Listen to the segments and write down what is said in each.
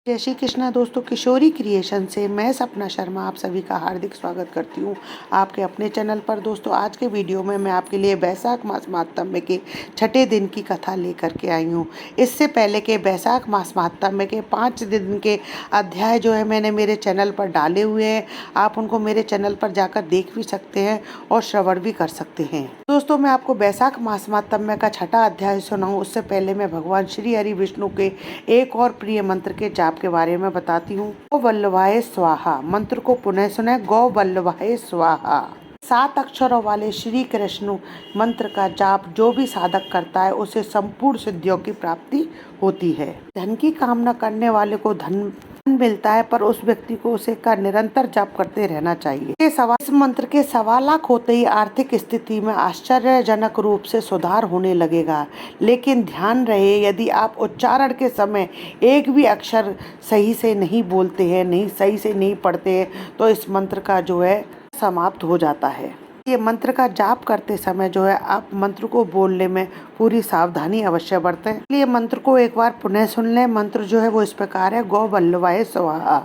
जय श्री कृष्णा दोस्तों, किशोरी क्रिएशन से मैं सपना शर्मा आप सभी का हार्दिक स्वागत करती हूँ आपके अपने चैनल पर। दोस्तों, आज के वीडियो में मैं आपके लिए बैसाख मास महात्म्य के छठे दिन की कथा लेकर के आई हूँ। इससे पहले के बैसाख मास महात्म्य के 5 दिन के अध्याय जो है मैंने मेरे चैनल पर डाले हुए हैं। आप उनको मेरे चैनल पर जाकर देख भी सकते हैं और श्रवण भी कर सकते हैं। दोस्तों, मैं आपको बैसाख मास महात्म्य का छठा अध्याय सुनाऊँ उससे पहले मैं भगवान श्री हरि विष्णु के एक और प्रिय मंत्र के जाप के बारे में बताती हूँ। गौ वल्लभाय स्वाहा मंत्र को पुनः सुने। गौ वल्लभाय स्वाहा 7 अक्षरों वाले श्री कृष्ण मंत्र का जाप जो भी साधक करता है उसे संपूर्ण सिद्धियों की प्राप्ति होती है। धन की कामना करने वाले को धन मिलता है, पर उस व्यक्ति को उसे का निरंतर जाप करते रहना चाहिए। इस मंत्र के 1.25 लाख होते ही आर्थिक स्थिति में आश्चर्यजनक रूप से सुधार होने लगेगा। लेकिन ध्यान रहे, यदि आप उच्चारण के समय एक भी अक्षर सही से नहीं बोलते हैं, सही से नहीं पढ़ते हैं, तो इस मंत्र का जो है समाप्त हो जाता है। ये मंत्र का जाप करते समय जो है आप मंत्र को बोलने में पूरी सावधानी अवश्य बरतें। इसलिए मंत्र को एक बार पुनः सुन लें। मंत्र जो है वो इस प्रकार है। गौ वल्लभाय स्वाहा।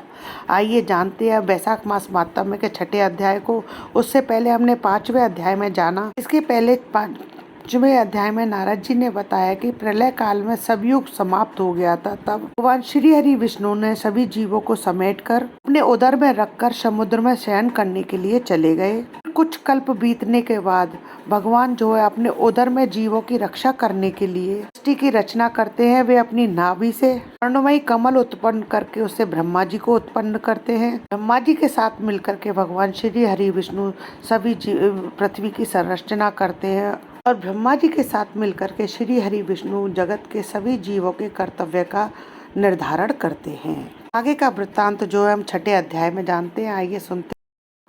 आइए जानते हैं बैसाख मास महात्म्य के छठे अध्याय को। उससे पहले हमने 5वें अध्याय में जाना। इसके पहले 5वें अध्याय में नारद जी ने बताया कि प्रलय काल में सब युग समाप्त हो गया था। तब भगवान श्री हरि विष्णु ने सभी जीवों को समेटकर अपने उदर में रखकर समुद्र में शयन करने के लिए चले गए। कुछ कल्प बीतने के बाद भगवान जो है अपने उदर में जीवों की रक्षा करने के लिए सृष्टि की रचना करते हैं। वे अपनी नाभि से वर्णमयी कमल उत्पन्न करके उससे ब्रह्मा जी को उत्पन्न करते हैं। ब्रह्मा जी के साथ मिलकर के भगवान श्री हरि विष्णु सभी पृथ्वी की संरचना करते हैं और ब्रह्मा जी के साथ मिलकर के श्री हरि विष्णु जगत के सभी जीवों के कर्तव्य का निर्धारण करते हैं। आगे का वृत्तांत जो है हम छठे अध्याय में जानते हैं। आइए सुनते हैं।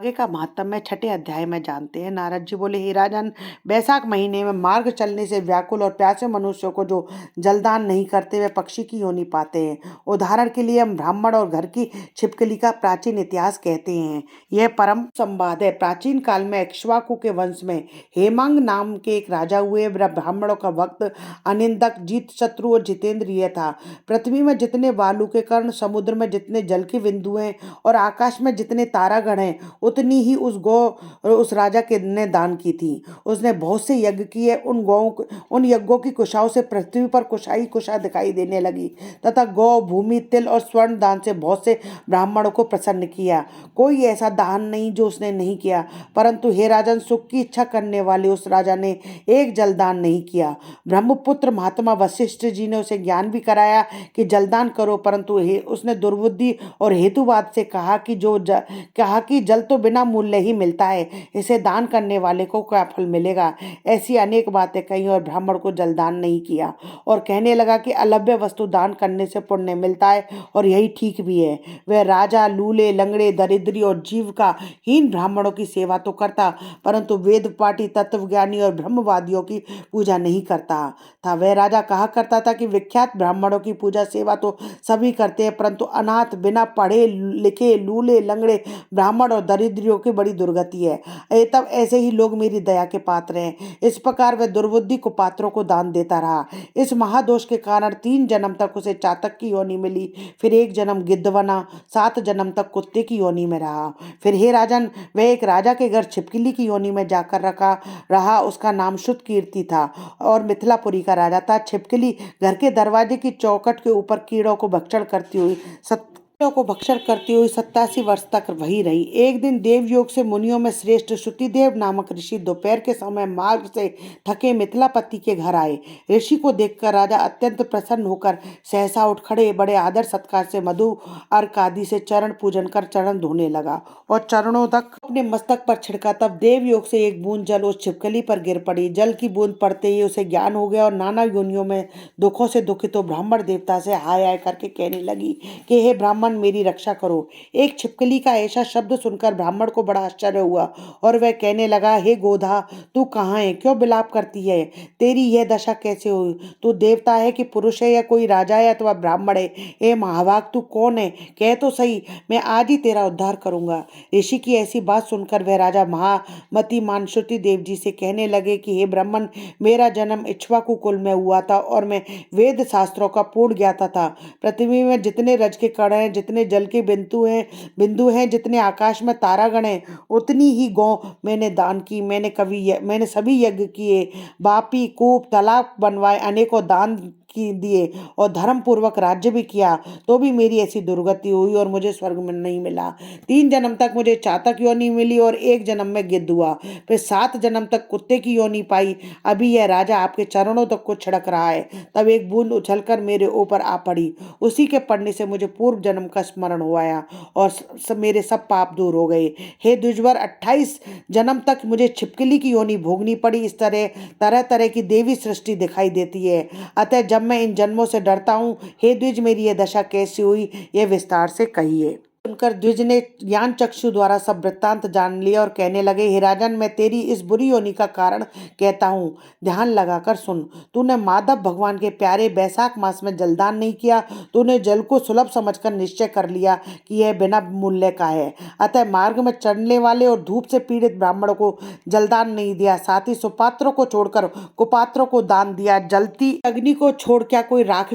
आगे का महात्म्य छठे अध्याय में जानते हैं। नारद जी बोले, हे राजन, बैसाख महीने में मार्ग चलने से व्याकुल और प्यासे मनुष्यों को जो जलदान नहीं करते वे पक्षी की योनि पाते हैं। उदाहरण के लिए हम ब्राह्मण और घर की छिपकली का प्राचीन इतिहास कहते हैं। यह परम संवाद है। प्राचीन काल में इक्ष्वाकु के वंश में हेमांग नाम के एक राजा हुए। ब्राह्मणों का भक्त अनिंदक, जीत शत्रु और जितेंद्रिय था। पृथ्वी में जितने बालू के कण, समुद्र में जितने जल की बिंदु हैं और आकाश में जितने तारागण हैं, उतनी ही उस राजा के ने दान की थी। उसने बहुत से यज्ञ किए। उन यज्ञों की कुशाओं से पृथ्वी पर कुशाई कुशा दिखाई देने लगी तथा गौ, भूमि, तिल और स्वर्ण दान से बहुत से ब्राह्मणों को प्रसन्न किया। कोई ऐसा दान नहीं जो उसने नहीं किया। परंतु हे राजन, सुख की इच्छा करने वाले उस राजा ने एक जलदान नहीं किया। ब्रह्मपुत्र महात्मा वशिष्ठ जी ने उसे ज्ञान भी कराया कि जलदान करो, परंतु उसने दुर्बुद्धि और हेतुवाद से कहा कि जल तो बिना मूल्य ही मिलता है, इसे दान करने वाले को क्या फल मिलेगा। ऐसी अनेक बातें कही और ब्राह्मण को जलदान नहीं किया और कहने लगा कि अलभ्य वस्तु दान करने से पुण्य मिलता है और यही ठीक भी है। वह राजा लूले, लंगड़े, दरिद्री और जीविका हीन ब्राह्मणों की सेवा तो करता, परंतु वेद पाठी, तत्वज्ञानी और ब्रह्मवादियों की पूजा नहीं करता था। वह राजा कहा करता था कि विख्यात ब्राह्मणों की पूजा सेवा तो सभी करते हैं, परंतु अनाथ, बिना पढ़े लिखे, लूले, लंगड़े ब्राह्मण और दरिद्रियों की बड़ी दुर्गति है। तब ऐसे ही लोग मेरी दया के पात्र हैं। इस प्रकार वह दुर्बुद्धि को पात्रों को दान देता रहा। इस महादोष के कारण 3 जन्म तक उसे चातक की योनि मिली, फिर 1 जन्म गिद्ध बना, 7 जन्म तक कुत्ते की योनि में रहा। फिर हे राजन, वह एक राजा के घर छिपकली की योनि में जाकर रहा। उसका नाम शुद्ध कीर्ति था और मिथिलापुरी का राजा था। छिपकली घर के दरवाजे की चौखट के ऊपर कीड़ों को भक्षण करती हुई 87 वर्ष तक वही रही। एक दिन देवयोग से मुनियों में श्रेष्ठ श्रुतिदेव नामक ऋषि दोपहर के समय मार्ग से थके मिथिलापति के घर आए। ऋषि को देखकर राजा अत्यंत प्रसन्न होकर सहसा उठ खड़े, बड़े आदर सत्कार से मधु अर्क आदि से चरण पूजन कर चरण धोने लगा और चरणों तक अपने मस्तक पर छिड़का। तब देवयोग से एक बूंद जल उस छिपकली पर गिर पड़ी। जल की बूंद पड़ते ही उसे ज्ञान हो गया और नाना योनियों में दुखों से दुखित तो ब्राह्मण देवता से हाय हाय करके कहने लगी कि हे ब्राह्मण, भगवान मेरी रक्षा करो। एक छिपकली का ऐसा शब्द सुनकर ब्राह्मण को बड़ा आश्चर्य हुआ और वह कहने लगा, हे गोधा, तू कहाँ है? क्यों विलाप करती है? तेरी यह दशा कैसे हुई? तू देवता है कि पुरुष है, या कोई राजा है अथवा ब्राह्मण है? हे महाभाग, तू कौन है? कह तो सही, मैं आज ही तेरा उद्धार करूंगा। ऋषि की ऐसी बात सुनकर वह राजा महामती मानश्रुति देव जी से कहने लगे कि हे ब्राह्मण, मेरा जन्म इक्ष्वाकु कुल में हुआ था और मैं वेद शास्त्रों का पूर्ण ज्ञाता था। पृथ्वी में जितने रज के कण हैं, जितने जल के बिंदु हैं, जितने आकाश में तारागण हैं, उतनी ही गौ मैंने दान की। मैंने सभी यज्ञ किए, बापी कूप तालाब बनवाए, अनेकों दान की दिए और धर्म पूर्वक राज्य भी किया, तो भी मेरी ऐसी दुर्गति हुई और मुझे स्वर्ग में नहीं मिला। 3 जन्म तक मुझे चातक योनि मिली और 1 जन्म में गिद्ध हुआ, फिर 7 जन्म तक कुत्ते की योनि पाई। अभी यह राजा आपके चरणों तक को छिड़क रहा है। तब एक बूंद उछलकर मेरे ऊपर आ पड़ी। उसी के पड़ने से मुझे पूर्व जन्म का स्मरण हो आया और मेरे सब पाप दूर हो गए। हे द्विजवर, 28 जन्म तक मुझे छिपकली की योनि भोगनी पड़ी। इस तरह तरह तरह की देवी सृष्टि दिखाई देती है। अतः जब मैं इन जन्मों से डरता हूँ, हे द्विज, मेरी यह दशा कैसी हुई, यह विस्तार से कहिए। सुनकर द्विज ने ज्ञान चक्षु द्वारा सब वृत्तांत जान लिया और कहने लगे, हे राजन, मैं तेरी इस बुरी योनि का कारण कहता हूँ, ध्यान लगाकर सुन। तूने माधव भगवान के प्यारे बैसाख मास में जलदान नहीं किया। तूने जल को सुलभ समझकर निश्चय कर लिया कि यह बिना मूल्य का है। अतः मार्ग में चढ़ने वाले और धूप से पीड़ित ब्राह्मणों को जलदान नहीं दिया। साथ ही सुपात्रों को छोड़कर कुपात्रों को दान दिया। जलती अग्नि को छोड़ क्या कोई राख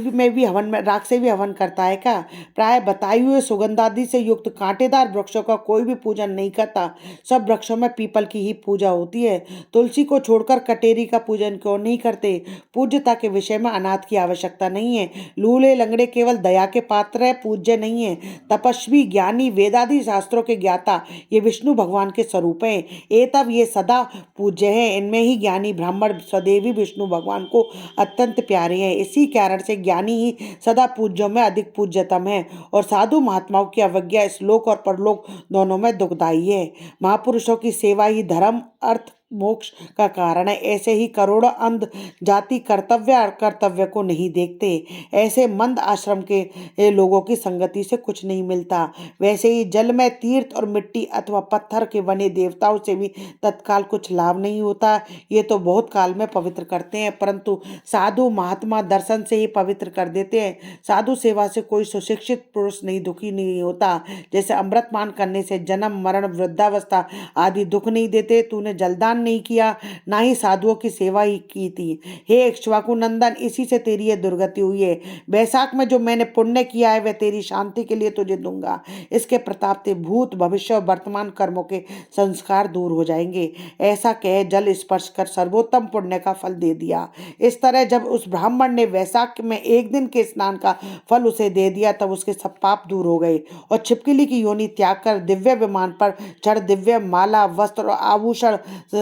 से भी हवन करता है क्या? प्राय बताए हुए सुगंधादि से युक्त कांटेदार वृक्षों का कोई भी पूजन नहीं करता। सब वृक्षों में पीपल की ही पूजा होती है। तुलसी को छोड़कर कटेरी का पूजन क्यों नहीं करते? पूज्यता के विषय में अनाथ की आवश्यकता नहीं है। लूले लंगड़े केवल दया के पात्र है, पूज्य नहीं है। तपस्वी, ज्ञानी, वेदादि शास्त्रों के ज्ञाता, ये विष्णु भगवान के स्वरूप हैं। एतब ये सदा पूज्य है। इनमें ही ज्ञानी ब्राह्मण सदैव ही विष्णु भगवान को अत्यंत प्यारे हैं। इसी कारण से ज्ञानी ही सदा पूज्यों में अधिक पूज्यतम है और साधु महात्माओं की अवज्ञा श्लोक और परलोक दोनों में दुखदायी है। महापुरुषों की सेवा ही धर्म, अर्थ, मोक्ष का कारण है। ऐसे ही करोड़ों अंध जाति कर्तव्य और कर्तव्य को नहीं देखते। ऐसे मंद आश्रम के लोगों की संगति से कुछ नहीं मिलता। वैसे ही जल में तीर्थ और मिट्टी अथवा पत्थर के बने देवताओं से भी तत्काल कुछ लाभ नहीं होता। ये तो बहुत काल में पवित्र करते हैं, परंतु साधु महात्मा दर्शन से ही पवित्र कर देते हैं। साधु सेवा से कोई सुशिक्षित पुरुष नहीं दुखी नहीं होता। जैसे अमृतपान करने से जन्म, मरण, वृद्धावस्था आदि दुख नहीं देते। तूने जलदान नहीं किया, ना ही साधुओं की सेवा ही की थी। हे इक्ष्वाकु नंदन, इसी से तेरी यह दुर्गति हुई है। बैसाख में जो मैंने पुण्य किया है वह तेरी शांति के लिए तुझे दूंगा। इसके प्रताप से भूत, भविष्य और वर्तमान कर्मों के संस्कार दूर हो जाएंगे। ऐसा कह जल स्पर्श कर सर्वोत्तम पुण्य का फल दे दिया। इस तरह जब उस ब्राह्मण ने वैशाख में 1 दिन के स्नान का फल उसे दे दिया, तब उसके सब पाप दूर हो गए और छिपकली की योनि त्याग कर दिव्य विमान पर चढ़ दिव्य माला, वस्त्र और आभूषण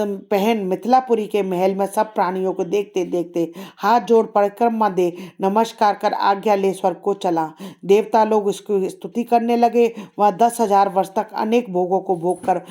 पहन मिथिलापुरी के महल में सब प्राणियों को देखते देखते हाथ जोड़ परिक्रमा दे नमस्कार कर आज्ञा ले स्वर्ग को चला। देवता लोग उसकी स्तुति करने लगे। वह 10,000 वर्ष तक अनेक भोगों को भोग कर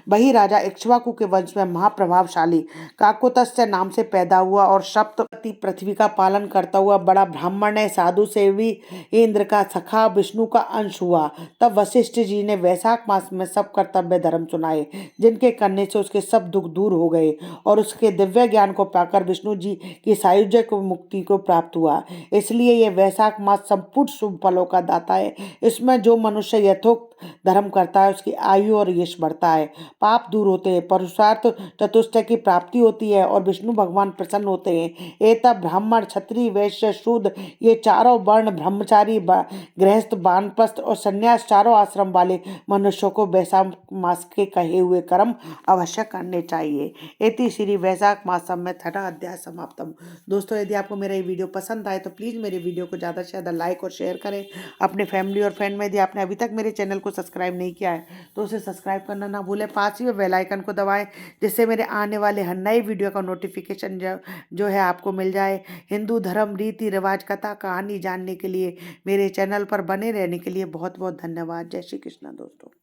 वही राजा इक्ष्वाकु के वंश में महाप्रभावशाली काकुत्स्थ्य नाम से पैदा हुआ और सप्तपति पृथ्वी का पालन करता हुआ बड़ा ब्राह्मण है। साधु सेवी इंद्र का सखा विष्णु का अंश हुआ। तब वशिष्ठ जी ने वैशाख मास में सब कर्तव्य धर्म सुनाए, जिनके करने से उसके सब दुख दूर हो गए और उसके दिव्य ज्ञान को पाकर विष्णु जी की सायुज्य को मुक्ति को प्राप्त हुआ। इसलिए यह वैशाख मास संपूर्ण शुभ फलों का दाता है। इसमें जो मनुष्य यथोक्त धर्म करता है उसकी आयु और यश बढ़ता है, पाप दूर होते हैं, पुरुषार्थ चतुष्टय की प्राप्ति होती है और विष्णु भगवान प्रसन्न होते हैं। एतब ब्राह्मण, क्षत्रिय, वैश्य, शूद्र, ये चारों वर्ण, ब्रह्मचारी, गृहस्थ, वानप्रस्थ और संन्यास, चारों आश्रम वाले मनुष्यों को वैशाख मास के कहे हुए कर्म अवश्य करने चाहिए। इति श्री वैशाख मासम में 6ठा अध्याय समाप्तम। दोस्तों, यदि आपको मेरा ये वीडियो पसंद आए तो प्लीज़ मेरे वीडियो को ज़्यादा से ज़्यादा लाइक और शेयर करें अपने फैमिली और फ्रेंड में। यदि आपने अभी तक मेरे चैनल को सब्सक्राइब नहीं किया है तो उसे सब्सक्राइब करना ना भूलें। पास ही में बेल आइकन को दबाएं, जिससे मेरे आने वाले हर नए वीडियो का नोटिफिकेशन जो है आपको मिल जाए। हिंदू धर्म, रीति रिवाज, कथा कहानी जानने के लिए मेरे चैनल पर बने रहने के लिए बहुत बहुत धन्यवाद। जय श्री कृष्ण दोस्तों।